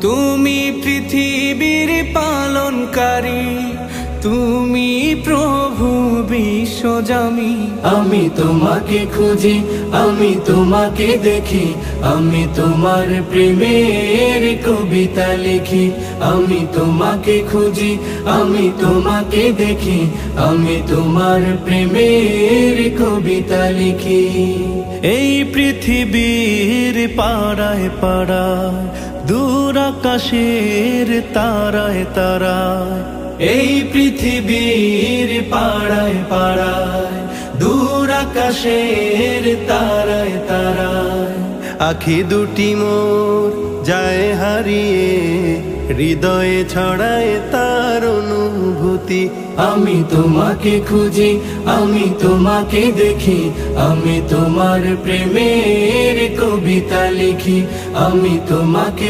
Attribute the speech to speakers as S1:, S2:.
S1: তুমি পৃথিবীর পালনকারী, তুমি প্রভু বিশ্বজামি।
S2: আমি তোমাকে খুঁজি, আমি তোমাকে দেখি, আমি তোমার প্রেমের কবিতা লিখি। আমি তোমাকে খুঁজি, আমি তোমাকে দেখি, আমি তোমার প্রেমের কবিতা লিখি।
S1: এই পৃথিবীর পাড়ায় পাড়ায়, দূর আকাশের তারায় তারায়,
S2: এই পৃথিবীর পাড়ায় পাড়ায়, দূর আকাশের তারায় তারায়,
S1: আখি দুটি মোর যায় হারিয়ে, হৃদয়ে ছড়ায় তার অনুভূতি।
S2: আমি তোমাকে খুঁজি, আমি তোমাকে দেখি, আমি তোমার প্রেমের কবিতা লিখি। আমি তোমাকে